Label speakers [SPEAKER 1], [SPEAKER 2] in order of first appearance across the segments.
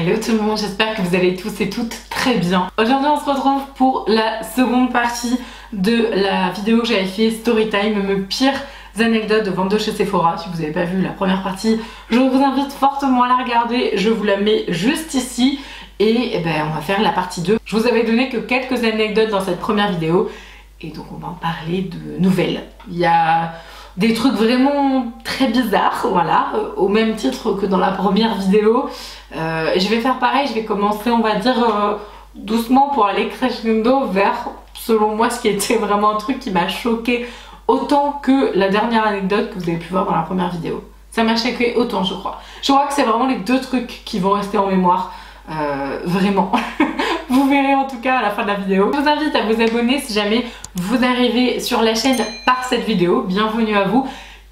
[SPEAKER 1] Hello tout le monde, j'espère que vous allez tous et toutes très bien. Aujourd'hui on se retrouve pour la seconde partie de la vidéo que j'avais fait Storytime, mes pires anecdotes de vente de chez Sephora. Si vous n'avez pas vu la première partie, je vous invite fortement à la regarder, je vous la mets juste ici. Et ben, on va faire la partie 2. Je vous avais donné que quelques anecdotes dans cette première vidéo et donc on va en parler de nouvelles. Il y a des trucs vraiment très bizarres, voilà, au même titre que dans la première vidéo. Je vais faire pareil, je vais commencer, on va dire, doucement pour aller crescendo vers, selon moi, ce qui était vraiment un truc qui m'a choqué autant que la dernière anecdote que vous avez pu voir dans la première vidéo. Ça m'a choqué autant, je crois. Je crois que c'est vraiment les deux trucs qui vont rester en mémoire. Vraiment. Vous verrez en tout cas à la fin de la vidéo. Je vous invite à vous abonner si jamais vous arrivez sur la chaîne par cette vidéo. Bienvenue à vous.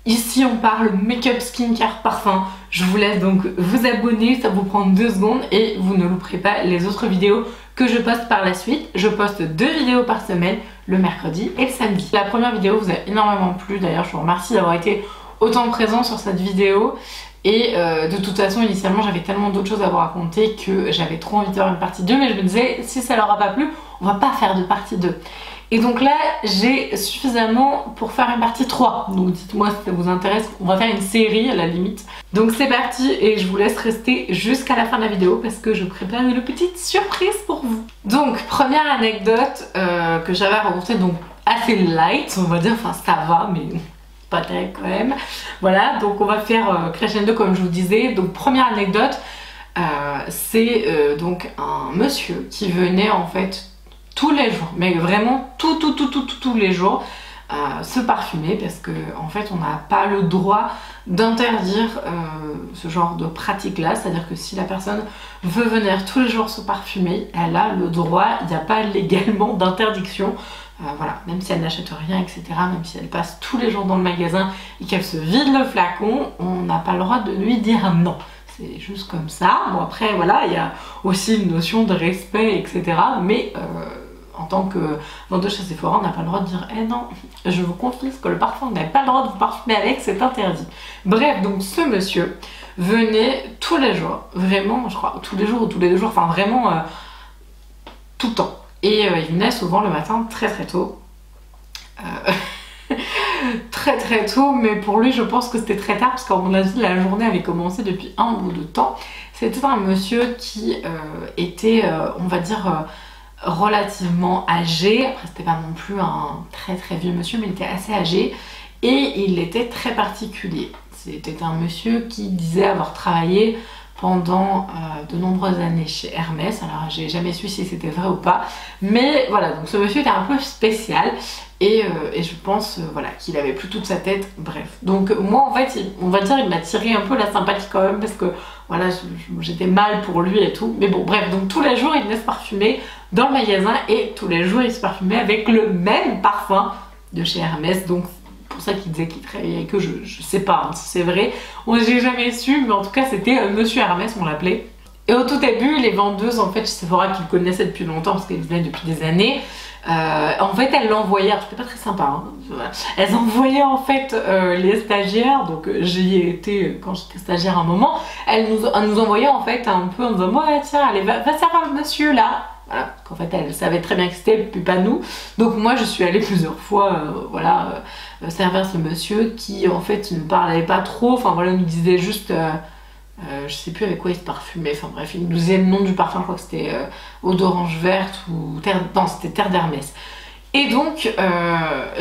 [SPEAKER 1] Ici on parle make-up, skincare, parfum. Je vous laisse donc vous abonner, ça vous prend 2 secondes et vous ne louperez pas les autres vidéos que je poste par la suite. Je poste 2 vidéos par semaine, le mercredi et le samedi. La première vidéo vous a énormément plu, d'ailleurs je vous remercie d'avoir été autant présent sur cette vidéo. Et de toute façon, initialement, j'avais tellement d'autres choses à vous raconter que j'avais trop envie de faire une partie 2, mais je me disais, si ça leur a pas plu, on va pas faire de partie 2. Et donc là, j'ai suffisamment pour faire une partie 3. Donc dites-moi si ça vous intéresse, on va faire une série à la limite. Donc c'est parti et je vous laisse rester jusqu'à la fin de la vidéo parce que je prépare une petite surprise pour vous. Donc, première anecdote que j'avais à raconter, donc assez light, on va dire, enfin ça va, mais pas terrible quand même. Voilà, donc on va faire crescendo comme je vous disais. Donc première anecdote, c'est donc un monsieur qui venait en fait tous les jours, mais vraiment tous les jours se parfumer parce que en fait on n'a pas le droit d'interdire ce genre de pratique là, c'est à dire que si la personne veut venir tous les jours se parfumer, elle a le droit, il n'y a pas légalement d'interdiction. Voilà, même si elle n'achète rien, etc., même si elle passe tous les jours dans le magasin et qu'elle se vide le flacon, on n'a pas le droit de lui dire non. C'est juste comme ça. Bon après, voilà, il y a aussi une notion de respect, etc., mais en tant que vendeuse chez Sephora, on n'a pas le droit de dire « Eh non, je vous confisque le parfum, vous n'avez pas le droit de vous parfumer avec, c'est interdit. » Bref, donc ce monsieur venait tous les jours, vraiment, je crois, tous les jours ou tous les 2 jours, enfin vraiment tout le temps. Et il venait souvent le matin très tôt. Très tôt, mais pour lui je pense que c'était très tard parce qu'à mon avis la journée avait commencé depuis un bout de temps. C'était un monsieur qui était, on va dire, relativement âgé. Après c'était pas non plus un très vieux monsieur, mais il était assez âgé et il était très particulier. C'était un monsieur qui disait avoir travaillé pendant de nombreuses années chez Hermès. Alors j'ai jamais su si c'était vrai ou pas, mais voilà, donc ce monsieur était un peu spécial et je pense voilà, qu'il avait plus toute sa tête, bref. Donc moi en fait, on va dire il m'a tiré un peu la sympathie quand même parce que voilà, j'étais mal pour lui et tout, mais bon bref, donc tous les jours il venait se parfumer dans le magasin et tous les jours il se parfumait avec le même parfum de chez Hermès, donc pour ça qu'il disait qu'il travaillait avec eux, je sais pas hein, si c'est vrai, j'ai jamais su, mais en tout cas c'était Monsieur Hermès, on l'appelait. Et au tout début, les vendeuses en fait chez Sephora qui le connaissaient depuis longtemps parce qu'elles venaient depuis des années, en fait elles l'envoyaient, c'était pas très sympa, hein, elles envoyaient en fait les stagiaires, donc j'y ai été quand j'étais stagiaire un moment, elles nous envoyaient en fait un peu en disant ouais tiens allez va servir le monsieur là. Voilà, qu'en fait elle savait très bien que c'était, puis pas nous. Donc moi je suis allée plusieurs fois, voilà, servir ce monsieur qui en fait ne parlait pas trop, enfin voilà, nous disait juste, je sais plus avec quoi il se parfumait, enfin bref, il nous disait le nom du parfum, je crois que c'était eau d'orange verte ou terre, non c'était terre d'Hermès. Et donc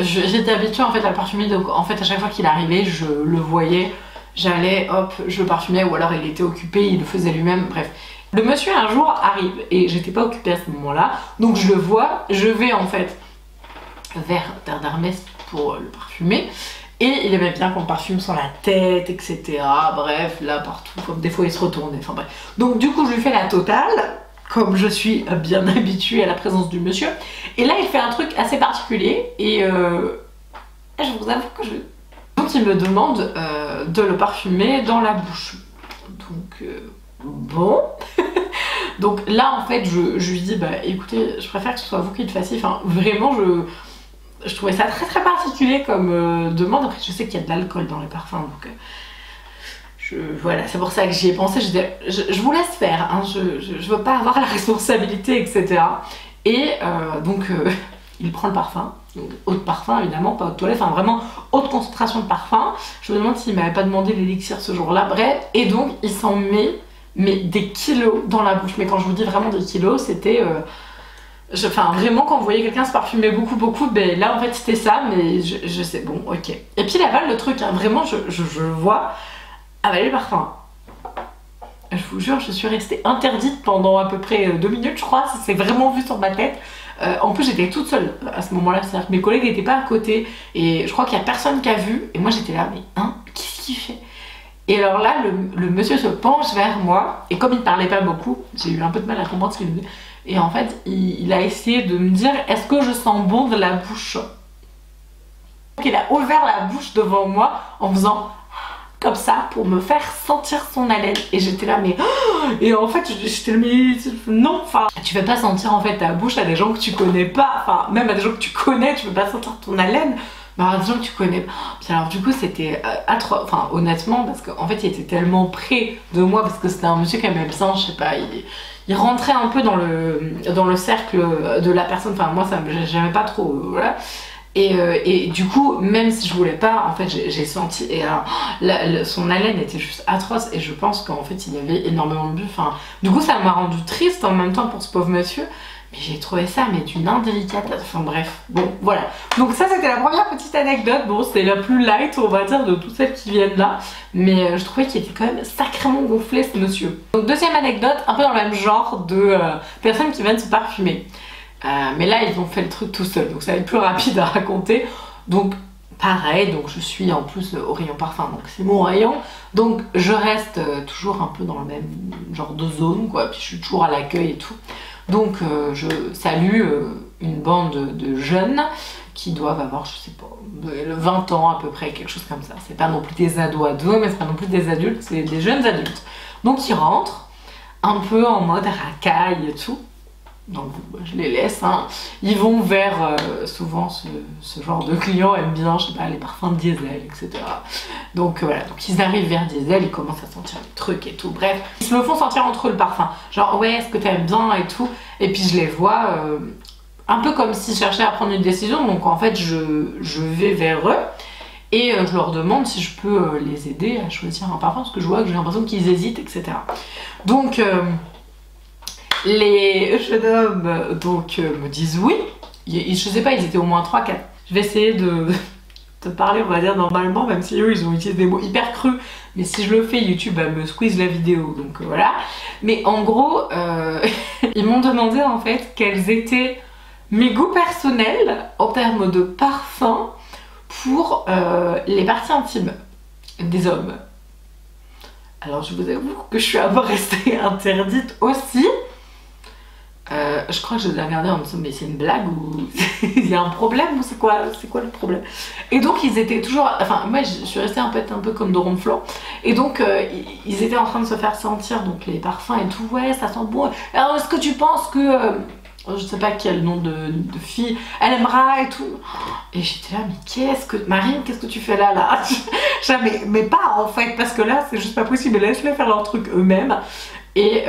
[SPEAKER 1] j'étais habituée en fait à le parfumer, donc en fait à chaque fois qu'il arrivait, je le voyais, j'allais hop, je le parfumais ou alors il était occupé, il le faisait lui-même, bref. Le monsieur un jour arrive et j'étais pas occupée à ce moment-là, donc je le vois, je vais en fait vers Terre d'Hermès pour le parfumer et il aimait bien qu'on le parfume sur la tête, etc. Bref, là partout, comme des fois il se retournait, enfin bref. Donc du coup je lui fais la totale, comme je suis bien habituée à la présence du monsieur, et là il fait un truc assez particulier et je vous avoue que donc il me demande de le parfumer dans la bouche. Donc bon, donc là en fait je lui dis bah écoutez je préfère que ce soit vous qui le fassiez, enfin vraiment je trouvais ça très particulier comme demande. Après je sais qu'il y a de l'alcool dans les parfums donc Voilà, c'est pour ça que j'y ai pensé. Je vous laisse faire, hein, je veux pas avoir la responsabilité, etc. Et il prend le parfum, donc eau de parfum évidemment, pas eau de toilette, enfin vraiment haute concentration de parfum. Je me demande s'il m'avait pas demandé l'élixir ce jour-là, bref. Et donc il s'en met mais des kilos dans la bouche. Mais quand je vous dis vraiment des kilos, c'était... Enfin vraiment quand vous voyez quelqu'un se parfumer beaucoup, ben là en fait c'était ça, mais je sais, bon ok. Et puis il avale le truc, hein, vraiment je le vois avaler le parfum. Je vous jure, je suis restée interdite pendant à peu près 2 minutes je crois, ça s'est vraiment vu sur ma tête. En plus j'étais toute seule à ce moment-là, c'est-à-dire que mes collègues n'étaient pas à côté et je crois qu'il n'y a personne qui a vu et moi j'étais là, mais hein, qu'est-ce qu'il fait? Et alors là, le monsieur se penche vers moi et comme il ne parlait pas beaucoup, j'ai eu un peu de mal à comprendre ce qu'il me disait. Et en fait, il a essayé de me dire, est-ce que je sens bon de la bouche? Donc il a ouvert la bouche devant moi en faisant comme ça pour me faire sentir son haleine. Et j'étais là, mais... Et en fait, j'étais là, mais... Non, enfin... Tu vas pas sentir en fait ta bouche à des gens que tu connais pas. Enfin, même à des gens que tu connais, tu peux pas sentir ton haleine. Mais à des gens que tu connais pas. Puis alors du coup, c'était atroce. Enfin, honnêtement, parce qu'en fait, il était tellement près de moi, parce que c'était un monsieur qui aimait bien, je sais pas, il rentrait un peu dans le cercle de la personne. Enfin, moi, ça j'aimais pas trop, voilà. Et du coup, même si je voulais pas, en fait, j'ai senti. Et alors, son haleine était juste atroce. Et je pense qu'en fait, il y avait énormément de bu. Enfin, du coup, ça m'a rendu triste en même temps pour ce pauvre monsieur. Mais j'ai trouvé ça, mais d'une indélicatesse. Enfin, bref. Bon, voilà. Donc, ça, c'était la première petite anecdote. Bon, c'est la plus light, on va dire, de toutes celles qui viennent là. Mais je trouvais qu'il était quand même sacrément gonflé, ce monsieur. Donc, deuxième anecdote, un peu dans le même genre de personnes qui viennent se parfumer. Mais là ils ont fait le truc tout seul, donc ça va être plus rapide à raconter. Donc pareil, donc je suis en plus au rayon parfum, donc c'est mon rayon. Donc je reste toujours un peu dans le même genre de zone quoi, puis je suis toujours à l'accueil et tout. Donc je salue une bande de jeunes qui doivent avoir, je sais pas, 20 ans à peu près, quelque chose comme ça. C'est pas non plus des ados, mais c'est pas non plus des adultes, c'est des jeunes adultes. Donc ils rentrent un peu en mode racaille et tout. Donc je les laisse, hein. Ils vont vers, souvent ce genre de clients aiment bien, je sais pas, les parfums de diesel, etc. Donc voilà, donc ils arrivent vers diesel, ils commencent à sentir les trucs et tout, bref. Ils se le font sentir entre eux le parfum, genre ouais, est-ce que t'aimes bien et tout. Et puis je les vois un peu comme s'ils cherchaient à prendre une décision, donc en fait je vais vers eux. Et je leur demande si je peux les aider à choisir un parfum, parce que je vois que j'ai l'impression qu'ils hésitent, etc. Donc... les jeunes hommes donc me disent oui, je sais pas, ils étaient au moins 3-4. Je vais essayer de parler, on va dire normalement, même si eux ils ont utilisé des mots hyper crus, mais si je le fais, YouTube me squeeze la vidéo, donc voilà. Mais en gros, ils m'ont demandé en fait quels étaient mes goûts personnels en termes de parfum pour les parties intimes des hommes. Alors je vous avoue que je suis un peu restée interdite aussi. Je crois que je les ai regardés en me disant mais c'est une blague ou il y a un problème ou c'est quoi le problème? Et donc ils étaient toujours, enfin moi je suis restée un peu comme de ronflant et donc ils étaient en train de se faire sentir donc les parfums et tout, ouais ça sent bon, alors est-ce que tu penses que je sais pas quel nom de fille elle aimera et tout, et j'étais là mais Marine, qu'est-ce que tu fais là mais pas en fait, parce que là c'est juste pas possible, laisse-les faire leur truc eux-mêmes. Et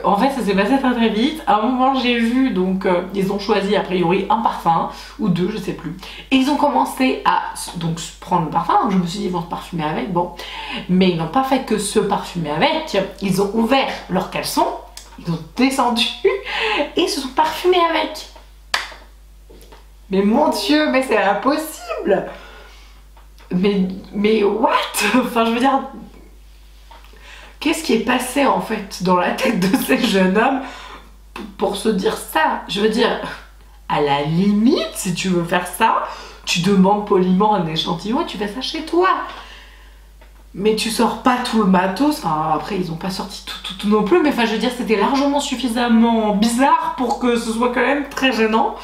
[SPEAKER 1] en fait ça s'est passé très vite. À un moment j'ai vu, donc ils ont choisi a priori un parfum ou deux, je sais plus. Et ils ont commencé à donc prendre le parfum, donc je me suis dit ils vont se parfumer avec, bon. Mais ils n'ont pas fait que se parfumer avec, ils ont ouvert leurs caleçons, ils ont descendu et se sont parfumés avec. Mais mon Dieu, mais c'est impossible. Mais what? Enfin je veux dire... Qu'est-ce qui est passé en fait dans la tête de ces jeunes hommes pour se dire ça? Je veux dire, à la limite, si tu veux faire ça, tu demandes poliment un échantillon et tu fais ça chez toi. Mais tu sors pas tout le matos, enfin après ils ont pas sorti tout non plus, mais enfin je veux dire c'était largement suffisamment bizarre pour que ce soit quand même très gênant.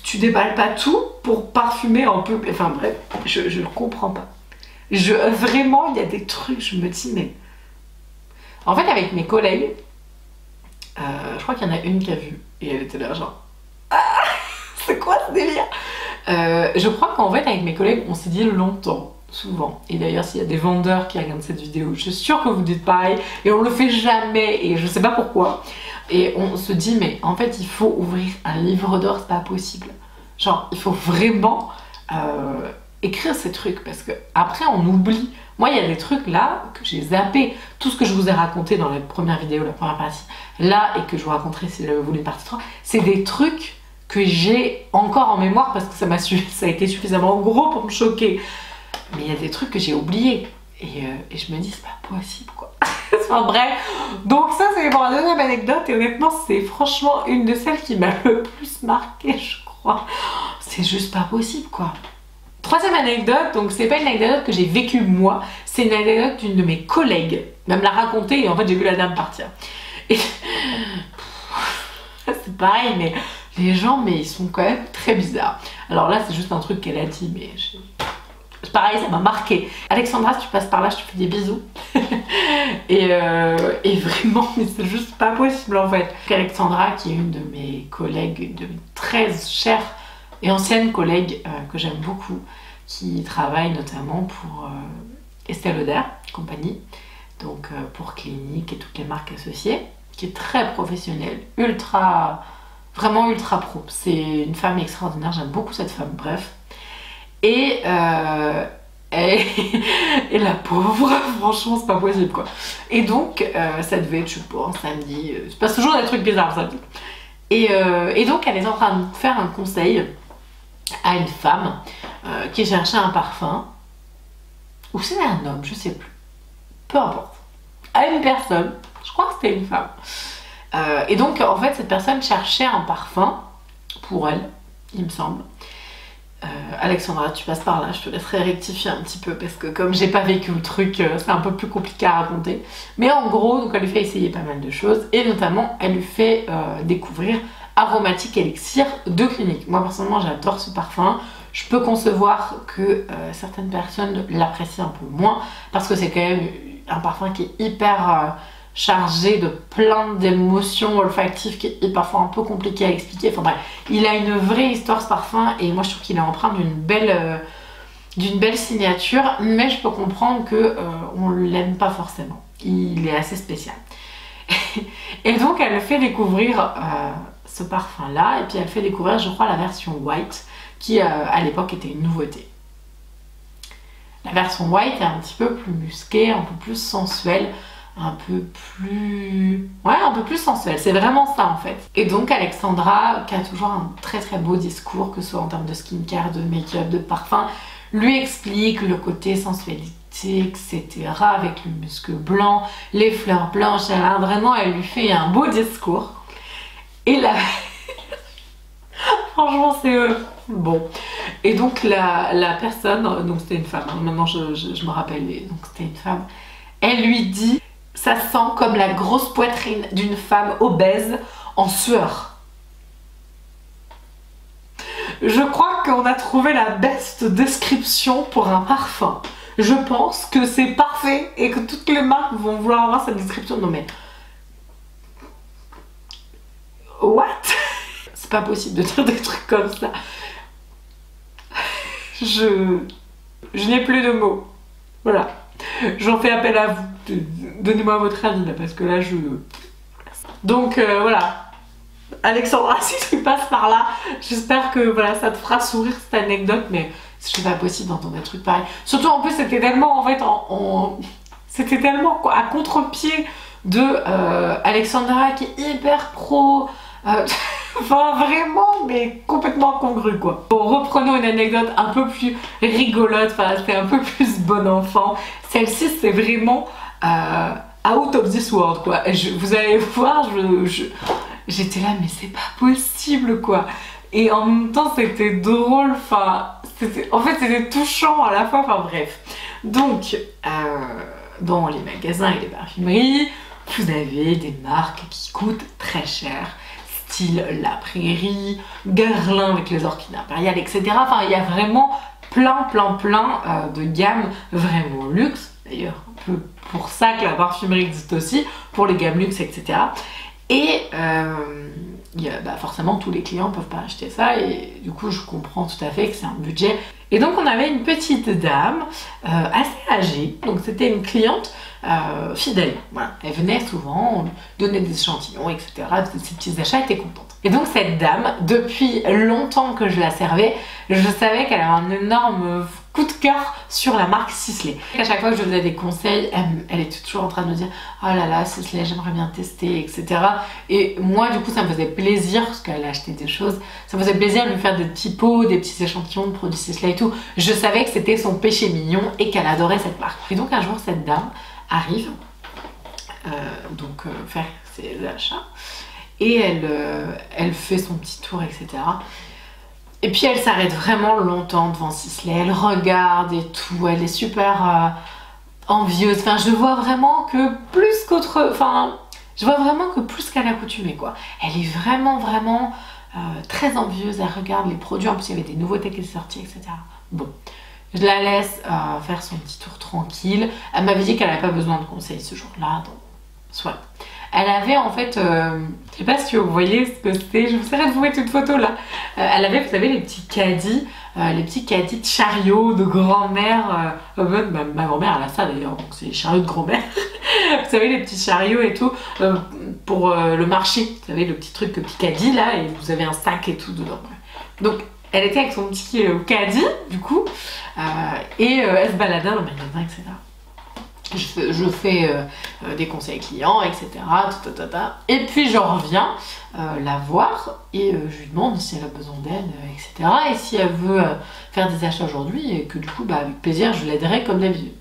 [SPEAKER 1] Tu déballes pas tout pour parfumer un peu, enfin bref, je comprends pas. Vraiment, il y a des trucs, je me dis, mais... En fait, avec mes collègues, je crois qu'il y en a une qui a vu, et elle était là, genre... Ah, c'est quoi ce délire? Je crois qu'en fait, avec mes collègues, on s'est dit longtemps, souvent. Et d'ailleurs, s'il y a des vendeurs qui regardent cette vidéo, je suis sûre que vous dites pareil. Et on le fait jamais, et je sais pas pourquoi. Et on se dit, mais en fait, il faut ouvrir un livre d'or, c'est pas possible. Genre, il faut vraiment écrire ces trucs, parce que après on oublie. Moi, il y a des trucs là que j'ai zappé. Tout ce que je vous ai raconté dans la première vidéo, la première partie, là, et que je vous raconterai si vous voulez une partie 3, c'est des trucs que j'ai encore en mémoire parce que ça a été suffisamment gros pour me choquer. Mais il y a des trucs que j'ai oubliés. Et je me dis, c'est pas possible, quoi. Enfin bref. Donc ça, c'est pour la deuxième anecdote. Et honnêtement, c'est franchement une de celles qui m'a le plus marqué, je crois. C'est juste pas possible, quoi. Troisième anecdote, donc c'est pas une anecdote que j'ai vécue moi, c'est une anecdote d'une de mes collègues. Elle me l'a racontée et en fait j'ai vu la dame partir. Et c'est pareil, mais les gens, mais ils sont quand même très bizarres. Alors là, c'est juste un truc qu'elle a dit, mais pareil, ça m'a marqué. Alexandra, si tu passes par là, je te fais des bisous. et vraiment, mais c'est juste pas possible en fait. Alexandra, qui est une de mes collègues, une de mes très chères et anciennes collègues que j'aime beaucoup, qui travaille notamment pour Estée Lauder compagnie, donc pour Clinique et toutes les marques associées, qui est très professionnelle, vraiment ultra pro. C'est une femme extraordinaire, j'aime beaucoup cette femme, bref. Et la pauvre, franchement, c'est pas possible, quoi. Et donc, ça devait être, je sais pas, un samedi, il se passe toujours des trucs bizarres, ça. Et donc, elle est en train de faire un conseil à une femme qui cherchait un parfum, ou c'est un homme, je sais plus, peu importe, à une personne, je crois que c'était une femme. Et donc, en fait, cette personne cherchait un parfum pour elle, il me semble. Alexandra, tu passes par là, je te laisserai rectifier un petit peu parce que comme j'ai pas vécu le truc, c'est un peu plus compliqué à raconter. Mais en gros, donc elle lui fait essayer pas mal de choses et notamment elle lui fait découvrir Aromatique Elixir de Clinique. Moi personnellement, j'adore ce parfum. Je peux concevoir que certaines personnes l'apprécient un peu moins parce que c'est quand même un parfum qui est hyper chargé de plein d'émotions olfactives qui est parfois un peu compliqué à expliquer. Enfin bref, il a une vraie histoire ce parfum et moi je trouve qu'il est empreint d'une belle signature, mais je peux comprendre que on l'aime pas forcément. Il est assez spécial. Et donc elle fait découvrir ce parfum là et puis elle fait découvrir, je crois, la version white qui à l'époque était une nouveauté. La version white est un petit peu plus musquée, un peu plus sensuelle, un peu plus sensuel, c'est vraiment ça en fait. Et donc Alexandra, qui a toujours un très très beau discours, que ce soit en termes de skincare, de make-up, de parfum, lui explique le côté sensualité, etc., avec le musc blanc, les fleurs blanches, vraiment elle lui fait un beau discours. Et là, franchement c'est bon. Et donc la personne, donc c'était une femme, maintenant je me rappelle, donc c'était une femme, elle lui dit: ça sent comme la grosse poitrine d'une femme obèse en sueur. Je crois qu'on a trouvé la best description pour un parfum. Je pense que c'est parfait et que toutes les marques vont vouloir avoir cette description. Non mais... What? C'est pas possible de dire des trucs comme ça. Je n'ai plus de mots. Voilà. J'en fais appel à vous. Donnez-moi votre avis là, parce que là je... Donc voilà. Alexandra, si tu passes par là, j'espère que voilà, ça te fera sourire cette anecdote, mais c'est pas possible d'entendre des trucs pareils. Surtout en plus c'était tellement en fait c'était tellement quoi, à contre-pied de Alexandra qui est hyper pro. Enfin vraiment, mais complètement incongru quoi. Bon, reprenons une anecdote un peu plus rigolote, enfin c'est un peu plus bon enfant. Celle-ci c'est vraiment out of this world quoi. Et vous allez voir, j'étais là mais c'est pas possible quoi. Et en même temps c'était drôle, enfin en fait c'était touchant à la fois, enfin bref. Donc dans les magasins et les parfumeries, vous avez des marques qui coûtent très cher. Style La Prairie, Guerlain avec les orchidées impériales, etc. Enfin, il y a vraiment plein de gammes vraiment luxe. D'ailleurs, un peu pour ça que la parfumerie existe aussi, pour les gammes luxe, etc. Et forcément tous les clients ne peuvent pas acheter ça et du coup je comprends tout à fait que c'est un budget. Et donc on avait une petite dame assez âgée, donc c'était une cliente fidèle, voilà. Elle venait souvent, on lui donnait des échantillons, etc. Ses petits achats, elle était contente. Et donc cette dame, depuis longtemps que je la servais, je savais qu'elle avait un énorme coup de cœur sur la marque Sisley. À chaque fois que je faisais des conseils, elle était toujours en train de me dire « Oh là là, Sisley, j'aimerais bien tester, etc. » Et moi, du coup, ça me faisait plaisir, parce qu'elle achetait des choses, ça me faisait plaisir de lui faire des petits pots, des petits échantillons de produits Sisley et tout. Je savais que c'était son péché mignon et qu'elle adorait cette marque. Et donc un jour, cette dame arrive faire ses achats et elle fait son petit tour, etc. Et puis elle s'arrête vraiment longtemps devant Sisley, elle regarde et tout, elle est super envieuse. Enfin, je vois vraiment que plus qu'autre... Enfin, je vois vraiment que plus qu'à l'accoutumée, quoi. Elle est vraiment très envieuse, elle regarde les produits, en plus il y avait des nouveautés qui étaient sorties, etc. Bon, je la laisse faire son petit tour tranquille. Elle m'avait dit qu'elle n'avait pas besoin de conseils ce jour-là, donc soit. Elle avait en fait, je sais pas si vous voyez ce que c'était, je vous essaierai de vous mettre une photo là. Elle avait, vous savez, les petits caddies de chariots de grand-mère. Ma grand-mère elle a ça d'ailleurs, donc c'est les chariots de grand-mère. Vous savez, les petits chariots et tout, pour le marché. Vous savez, le petit truc, le petit caddie là, et vous avez un sac et tout dedans. Donc, elle était avec son petit caddie, du coup, et elle se baladait dans le magasin, etc. Je fais des conseils clients, etc. Et puis je reviens la voir et je lui demande si elle a besoin d'aide, etc. Et si elle veut faire des achats aujourd'hui et que du coup, avec plaisir, je l'aiderai comme d'habitude.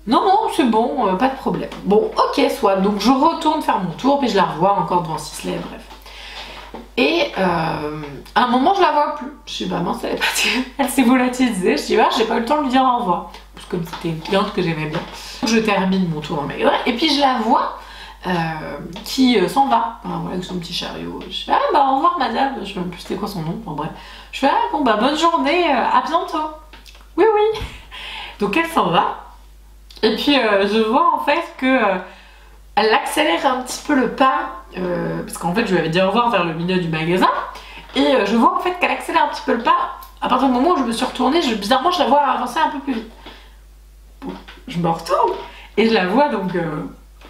[SPEAKER 1] Non, c'est bon, pas de problème. Bon, ok, soit. Donc je retourne faire mon tour, puis je la revois encore devant Sisley, bref. Et à un moment, je la vois plus. Je suis mince, elle est partie. Elle s'est volatilisée. Je dis, j'ai pas eu le temps de lui dire au revoir. Parce que comme c'était une cliente que j'aimais bien. Je termine mon tour dans le magasin. Et puis je la vois qui s'en va. Voilà, avec son petit chariot. Je fais, au revoir madame. Je sais même plus c'était quoi son nom. Enfin bref. Je fais, bonne journée, à bientôt. Oui. Donc elle s'en va. Et puis je vois en fait que elle accélère un petit peu le pas. Parce qu'en fait je lui avais dit au revoir vers le milieu du magasin et je vois en fait qu'elle accélère un petit peu le pas à partir du moment où je me suis retournée, bizarrement je la vois avancer un peu plus vite. Bon, je me retourne et je la vois donc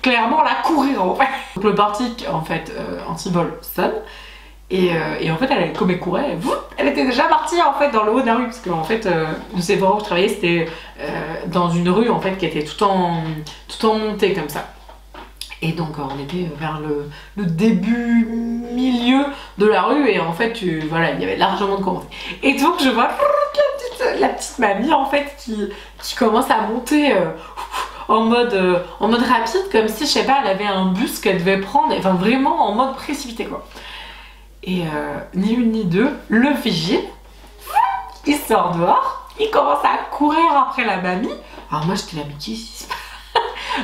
[SPEAKER 1] clairement la courir en fait. Donc le portique en fait anti-vol sonne et en fait comme elle courait, elle était déjà partie en fait dans le haut de la rue parce que en fait le Sephora où je travaillais c'était dans une rue en fait qui était tout en montée comme ça. Et donc on était vers le milieu de la rue et en fait voilà, il y avait largement de commencer. Et donc je vois la petite mamie en fait qui commence à monter en mode rapide, comme si je sais pas, elle avait un bus qu'elle devait prendre, enfin vraiment en mode précipité quoi. Et ni une ni deux, le vigile, il sort dehors, il commence à courir après la mamie. Alors moi j'étais là, mais qu'est-ce qui se passe?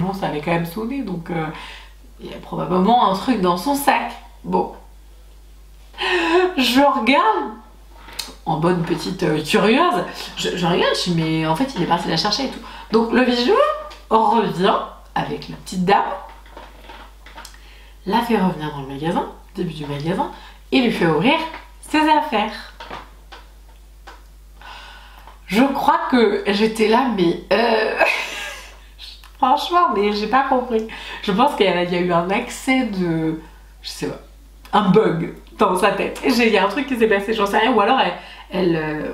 [SPEAKER 1] Bon, ça avait quand même sonné, donc il y a probablement un truc dans son sac. Bon, je regarde en bonne petite curieuse, je regarde, je dis mais en fait il est parti la chercher et tout. Donc le vigile revient avec la petite dame, la fait revenir dans le magasin, début du magasin, et lui fait ouvrir ses affaires. Je crois que j'étais là, mais franchement, mais j'ai pas compris. Je pense qu'il y a eu un accès de... Je sais pas. Un bug dans sa tête. Il y a un truc qui s'est passé, j'en sais rien. Ou alors elle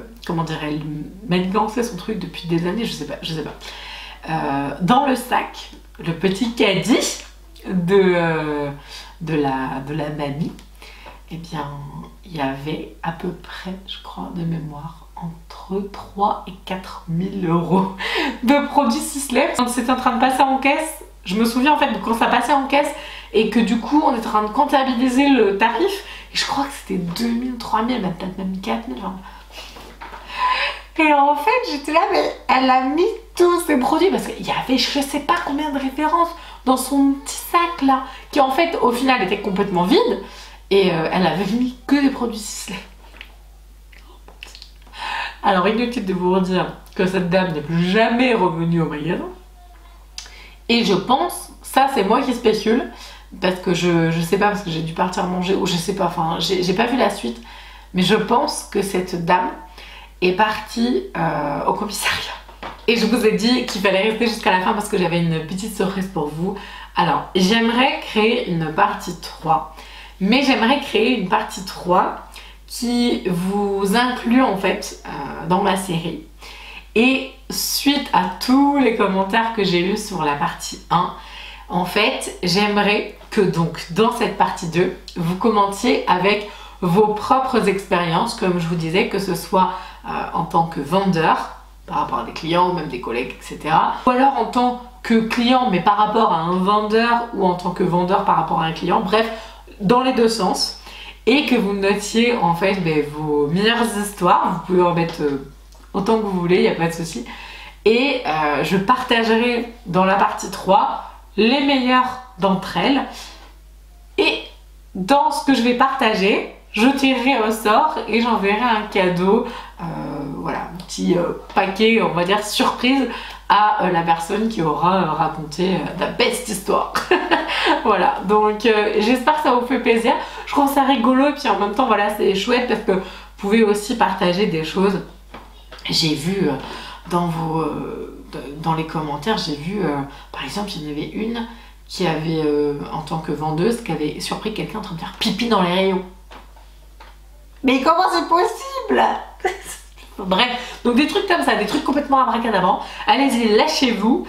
[SPEAKER 1] manigançait son truc depuis des années, je sais pas. Dans le sac, le petit caddie de la mamie, eh bien, il y avait à peu près, je crois, de mémoire, entre 3 et 4 000 euros de produits Sisley. Quand c'était en train de passer en caisse, je me souviens en fait quand ça passait en caisse et que du coup on était en train de comptabiliser le tarif et je crois que c'était 2 000, 3 000, peut-être même 4 000. Genre. Et en fait j'étais là, mais elle a mis tous ces produits parce qu'il y avait je sais pas combien de références dans son petit sac là qui en fait au final était complètement vide et elle avait mis que des produits Sisley. Alors inutile de vous redire que cette dame n'est plus jamais revenue au magasin. Et je pense, ça c'est moi qui spécule, parce que je sais pas, parce que j'ai dû partir manger ou je sais pas, enfin j'ai pas vu la suite, mais je pense que cette dame est partie au commissariat. Et je vous ai dit qu'il fallait rester jusqu'à la fin parce que j'avais une petite surprise pour vous. Alors, j'aimerais créer une partie 3, mais j'aimerais créer une partie 3 qui vous inclut en fait dans ma série. Et suite à tous les commentaires que j'ai eus sur la partie 1, en fait, j'aimerais que donc dans cette partie 2, vous commentiez avec vos propres expériences, comme je vous disais, que ce soit en tant que vendeur, par rapport à des clients ou même des collègues, etc. Ou alors en tant que client, mais par rapport à un vendeur, ou en tant que vendeur par rapport à un client, bref, dans les deux sens. Et que vous notiez en fait vos meilleures histoires, vous pouvez en mettre autant que vous voulez, il n'y a pas de souci. Et je partagerai dans la partie 3 les meilleures d'entre elles. Et dans ce que je vais partager, je tirerai au sort et j'enverrai un cadeau, voilà, un petit paquet, on va dire surprise, à la personne qui aura raconté la best histoire. Voilà, donc j'espère que ça vous fait plaisir. Je trouve ça rigolo et puis en même temps, voilà, c'est chouette parce que vous pouvez aussi partager des choses. J'ai vu dans les commentaires, j'ai vu, par exemple, il y en avait une qui avait, en tant que vendeuse, qui avait surpris quelqu'un en train de faire pipi dans les rayons. Mais comment c'est possible? Bref, donc des trucs comme ça, des trucs complètement abracadabra. Allez-y, lâchez-vous.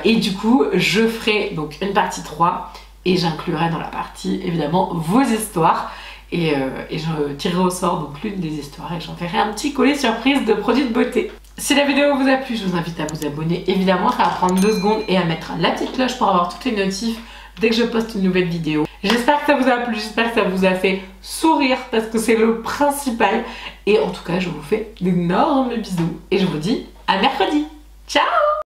[SPEAKER 1] Et du coup, je ferai donc une partie 3 et j'inclurai dans la partie, évidemment, vos histoires. Et je tirerai au sort donc l'une des histoires et j'enverrai un petit colis surprise de produits de beauté. Si la vidéo vous a plu, je vous invite à vous abonner, évidemment, ça va prendre 2 secondes, et à mettre la petite cloche pour avoir toutes les notifs dès que je poste une nouvelle vidéo. J'espère que ça vous a plu, j'espère que ça vous a fait sourire parce que c'est le principal. Et en tout cas, je vous fais d'énormes bisous et je vous dis à mercredi. Ciao!